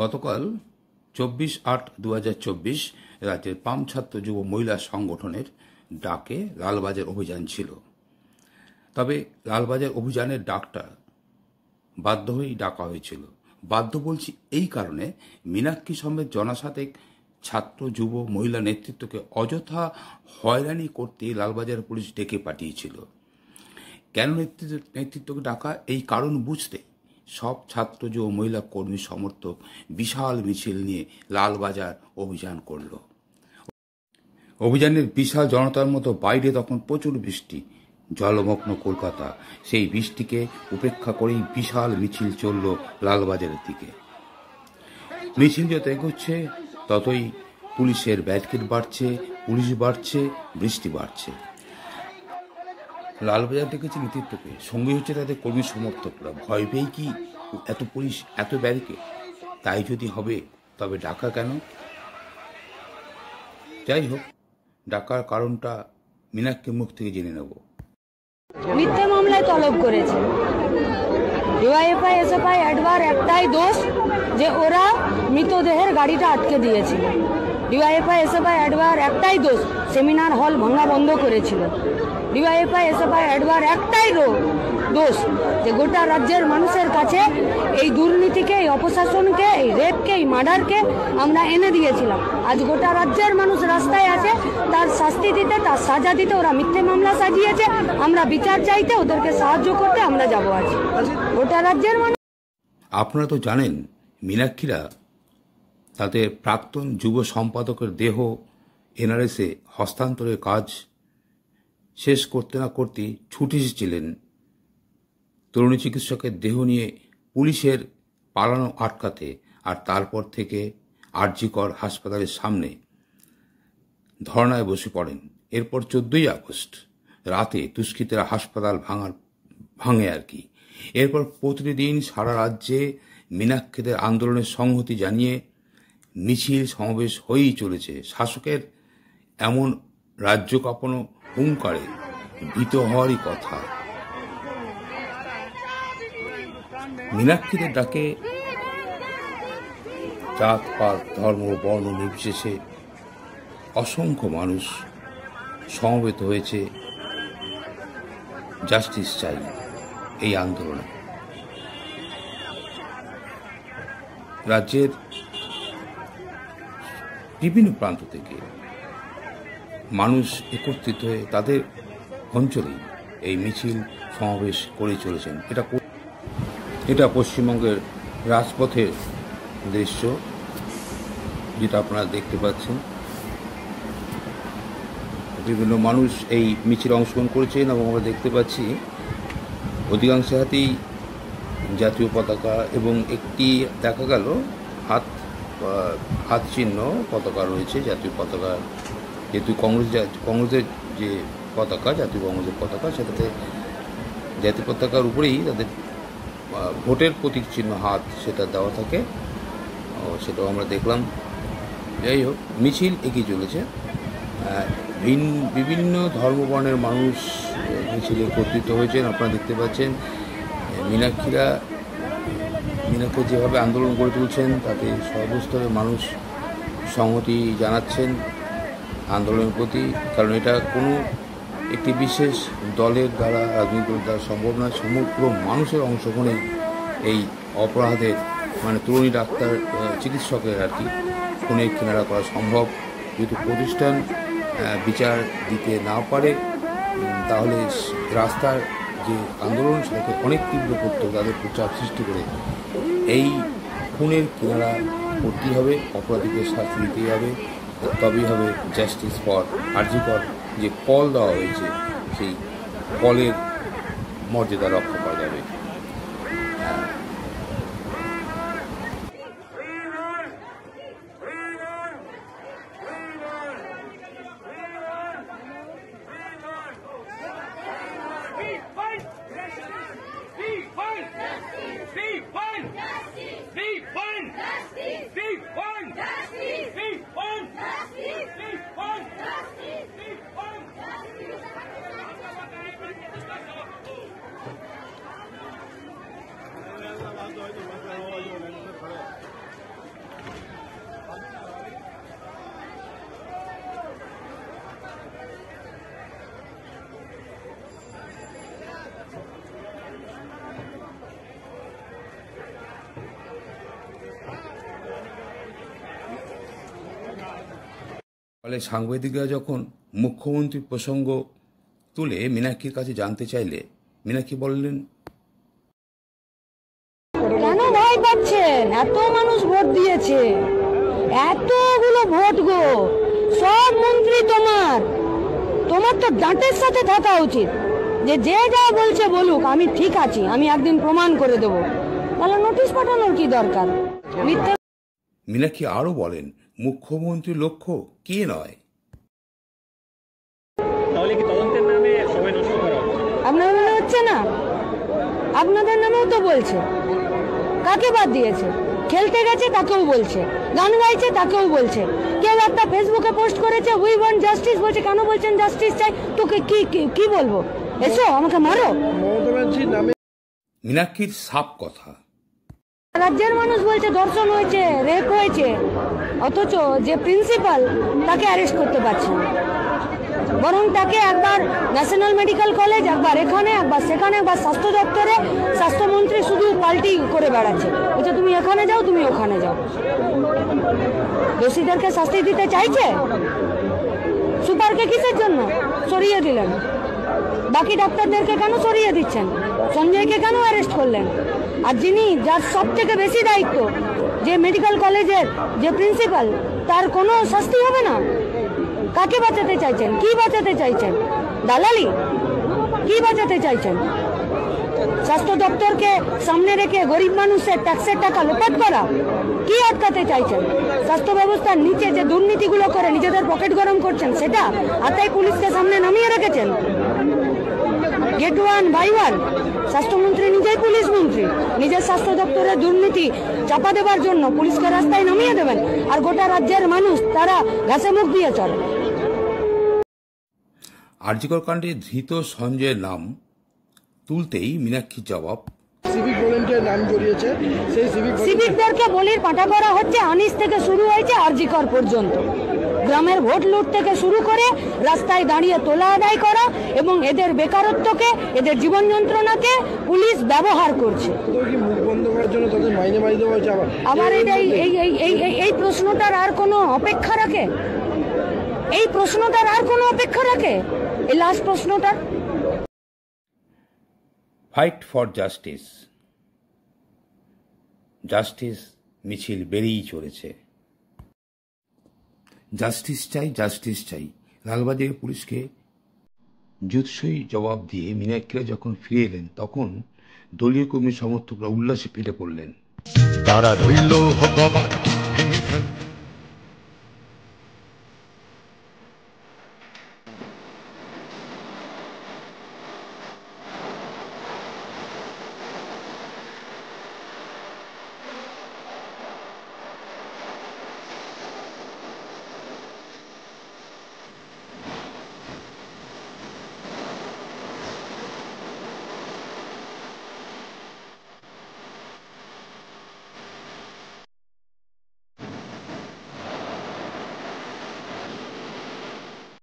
গতকাল 24/8/2024 রাজ্যের বাম ছাত্র যুব মহিলা সংগঠনের ডাকে লালবাজার অভিযান ছিল। তবে লালবাজার অভিযানের ডাকটা বাধ্য হয়েই ডাকা হয়েছিল। বাধ্য বলছি এই কারণে, মীনাক্ষী সমেত জনশতেক ছাত্র যুব মহিলা নেতৃত্বকে অযথা হয়রানি করতে লালবাজার পুলিশ ডেকে পাঠিয়েছিল। কেন নেতৃত্বকে ডাকা, এই কারণ বুঝতে সব ছাত্র যুব মহিলা কর্মী সমর্থক বিশাল মিছিল নিয়ে লালবাজার অভিযান করল। অভিযানের বিশাল জনতার মতো বাইরে তখন প্রচুর বৃষ্টি, জলমগ্ন কলকাতা। সেই বৃষ্টিকে উপেক্ষা করেই বিশাল মিছিল চলল লালবাজারের দিকে। মিছিল যত এগোচ্ছে ততই পুলিশের ব্যারিকেড বাড়ছে, পুলিশ বাড়ছে, বৃষ্টি বাড়ছে। লালবাজার ডেকেছে নেতৃত্বকে, সঙ্গে হচ্ছে তাদের কর্মী সমর্থকরা। ভয় পেয়ে কি এত পুলিশ, এত ব্যারিকেড? তাই যদি হবে তবে ডাকা কেন? যাই হোক, ডাকার কারণটা মীনাক্ষীর মুখ থেকে জেনে নেব। মিথ্যে মামলায় তলব করেছে। ডিওয়াইএফআই এসএফআই অ্যাডভার একটাই দোষ যে ওরা মৃতদেহের গাড়িটা আটকে দিয়েছিল। ডিওয়াইএফআই এসএফআই অ্যাডভার একটাই দোষ, সেমিনার হল ভাঙা বন্ধ করেছিল। ডিওয়াইএফআই এসএফআই অ্যাডভার একটাই দোষ যে গোটা রাজ্যের মানুষের কাছে এই দুর্নীতিকে, এই অপশাসনকে, এই রেপকে, এই মার্ডারকে আমরা এনে দিয়েছিলাম। আজ গোটা রাজ্যের মানুষ রাস্তায় আছে তার শাস্তি দিতে, তার সাজা দিতে। ওরা মিথ্যে মামলা সাজিয়েছে, আমরা বিচার চাইতে, ওদেরকে সাহায্য করতে আমরা যাবো আজ। গোটা রাজ্যের মানুষ। আপনারা তো জানেন, মীনাক্ষীরা তাদের প্রাক্তন যুব সম্পাদকের দেহ এনআরএসে হস্তান্তরের কাজ শেষ করতে না করতেই ছুটে এসেছিলেন তরুণী চিকিৎসকের দেহ নিয়ে পুলিশের পালানো আটকাতে। আর তারপর থেকে আরজিকর হাসপাতালের সামনে ধর্নায় বসে পড়েন। এরপর 14ই আগস্ট রাতে দুষ্কৃতীরা হাসপাতাল ভাঙে আর কি। এরপর প্রতিদিন সারা রাজ্যে মীনাক্ষীদের আন্দোলনের সংহতি জানিয়ে মিছিল সমাবেশ হয়েই চলেছে। শাসকের এমন রাজ্য কাঁপানো হুঙ্কারে ভীত হওয়ারই কথা। মীনাক্ষীদের ডাকে জাত পাত ধর্ম বর্ণ নির্বিশেষে অসংখ্য মানুষ সমবেত হয়েছে জাস্টিস চাই এই আন্দোলনে। রাজ্যের বিভিন্ন প্রান্ত থেকে মানুষ একত্রিত হয়ে তাদের অঞ্চলেই এই মিছিল সমাবেশ করে চলেছেন। এটা পশ্চিমবঙ্গের রাজপথের দৃশ্য, যেটা আপনারা দেখতে পাচ্ছেন। বিভিন্ন মানুষ এই মিছিলে অংশগ্রহণ করেছেন এবং আমরা দেখতে পাচ্ছি অধিকাংশ হাতেই জাতীয় পতাকা এবং একটি দেখা গেল হাত চিহ্ন পতাকা রয়েছে, জাতীয় পতাকা। যেহেতু কংগ্রেসের যে পতাকা, জাতীয় কংগ্রেসের পতাকা, সেটাতে জাতীয় পতাকার উপরেই তাদের ভোটের প্রতীক চিহ্ন হাত সেটা দেওয়া থাকে, সেটাও আমরা দেখলাম। যাই হোক, মিছিল এগিয়ে চলেছে। বিভিন্ন ধর্মবর্ণের মানুষ মিছিলে একত্রিত হয়েছেন। আপনারা দেখতে পাচ্ছেন মীনাক্ষীরা যেভাবে আন্দোলন গড়ে তুলছেন তাতে সর্বস্তরের মানুষ সংহতি জানাচ্ছেন আন্দোলনের প্রতি। কারণ এটা কোনো একটি বিশেষ দলের দ্বারা, রাজনৈতিক দলের দ্বারা সম্ভব নয়। সমগ্র মানুষের অংশগ্রহণে এই অপরাধের, মানে তরুণী ডাক্তার চিকিৎসকের আর কি, খুনের কিনারা করা সম্ভব। যেহেতু প্রতিষ্ঠান বিচার দিতে না পারে, তাহলে রাস্তার যে আন্দোলন সেটাকে অনেক তীব্র করতে হবে, তাদের চাপ সৃষ্টি করে এই খুনের কিনারা করতেই হবে, অপরাধীকে শাস্তি দিতেই হবে। তবেই হবে জাস্টিস ফর আরজিকর। যে কল দেওয়া হয়েছে সেই কলের মর্যাদা রক্ষা করা যাবে। ফলে সাংবাদিকরা যখন মুখ্যমন্ত্রীর প্রসঙ্গ তুলে মীনাক্ষীর কাছে জানতে চাইলে মীনাক্ষী বললেন, কেন ভয় পাচ্ছেন? এত মানুষ ভোট দিয়েছে, এতগুলো ভোট গো, সব মন্ত্রী তোমার তো ডাঁটের সাথে থাকা উচিত যে যে যা বলছে বলুক, আমি ঠিক আছি, আমি একদিন প্রমাণ করে দেব। তাহলে নোটিশ পাঠানোর কি দরকার? মীনাক্ষী আরো বলেন, মুখ্যমন্ত্রীর লক্ষ্য কে নয়। আপনার মনে হচ্ছে না? আপনাদের নামেও তো বলছে। কাকে বাদ দিয়েছে? খেলতে গেছে তাকেও বলছে, গান গাইছে তাকেও বলছে। কেউ একটা ফেসবুকে পোস্ট করেছে উই ওয়ান্ট জাস্টিস, বলছে কেন বলছেন জাস্টিস চাই? তোকে কি বলবো? এসো আমাকে মারো। মীনাক্ষীর সাফ কথা। রাজ্যের মানুষ বলছে ধর্ষণ হয়েছে, রেপ হয়েছে, অথচ যে প্রিন্সিপাল তাকে অ্যারেস্ট করতে পারছে না। বরং তাকে একবার ন্যাশনাল মেডিকেল কলেজ, একবার এখানে, একবার সেখানে, একবার স্বাস্থ্য দপ্তরে স্বাস্থ্যমন্ত্রী শুধু পাল্টি করে বেড়াচ্ছে, বলছে তুমি এখানে যাও, তুমি ওখানে যাও। দোষীদেরকে শাস্তি দিতে চাইছে, সুপারকে কিসের জন্য সরিয়ে দিলেন? বাকি ডাক্তারদেরকে কেন সরিয়ে দিচ্ছেন? সঞ্জয়কে কেন অ্যারেস্ট করলেন? আর যার সব থেকে বেশি দায়িত্ব, যে মেডিকেল কলেজের যে প্রিন্সিপাল, তার কোনো শাস্তি হবে না? কাকে বাঁচাতে চাইছেন? কি বাঁচাতে চাইছেন? দালালি? কি বাঁচাতে চাইছেন? স্বাস্থ্য দপ্তরকে সামনে রেখে গরিব মানুষের ট্যাক্সের টাকা লোপাট করা? কি আটকাতে চাইছেন? স্বাস্থ্য ব্যবস্থার নিচে যে দুর্নীতিগুলো করে নিজেদের পকেট গরম করছেন সেটা, আর তাই পুলিশকে সামনে নামিয়ে রেখেছেন। Get one by one. স্বাস্থ্যমন্ত্রী নিজেই পুলিশ মন্ত্রী, নিজের স্বাস্থ্য দপ্তরের দুর্নীতি চাপা দেবার জন্য পুলিশকে রাস্তায় নামিয়ে দেবেন, আর গোটা রাজ্যের মানুষ তারা ঘাসে মুখ দিয়ে চলে। আরজিকর কাণ্ডে ধৃত সঞ্জয়ের নাম তুলতেই মীনাক্ষীর জবাব, সিভিক ভলেন্টিয়ার নাম জড়িয়েছে, সেই সিভিকদেরকে বলির পাঠা করা হচ্ছে। আনিস থেকে শুরু হয়েছে আরজিকর পর্যন্ত। গ্রামের ভোট লুট থেকে শুরু করে রাস্তায় দাঁড়িয়ে তোলা আদায় করা, এবং এদের বেকারত্বকে, এদের জীবন যন্ত্রণাকে পুলিশ ব্যবহার করছে। মুখ বন্ধ করার জন্য তাদের মাইনে বাড়ি দেওয়া হয়েছে। আবার এই প্রশ্নটার আর কোনো অপেক্ষা রাখে? এই প্রশ্নটার আর কোনো অপেক্ষা রাখে? এই লাস্ট প্রশ্নটার। Fight for justice. জাস্টিস মিছিল বেরিয়েই চলেছে। জাস্টিস চাই, জাস্টিস চাই। লালবাজারে পুলিশকে জুৎসই জবাব দিয়ে মীনাক্ষীরা যখন ফিরে এলেন, তখন দলীয় কর্মী সমর্থকরা উল্লাসে ফেটে পড়লেন। তারা রইল ভগবান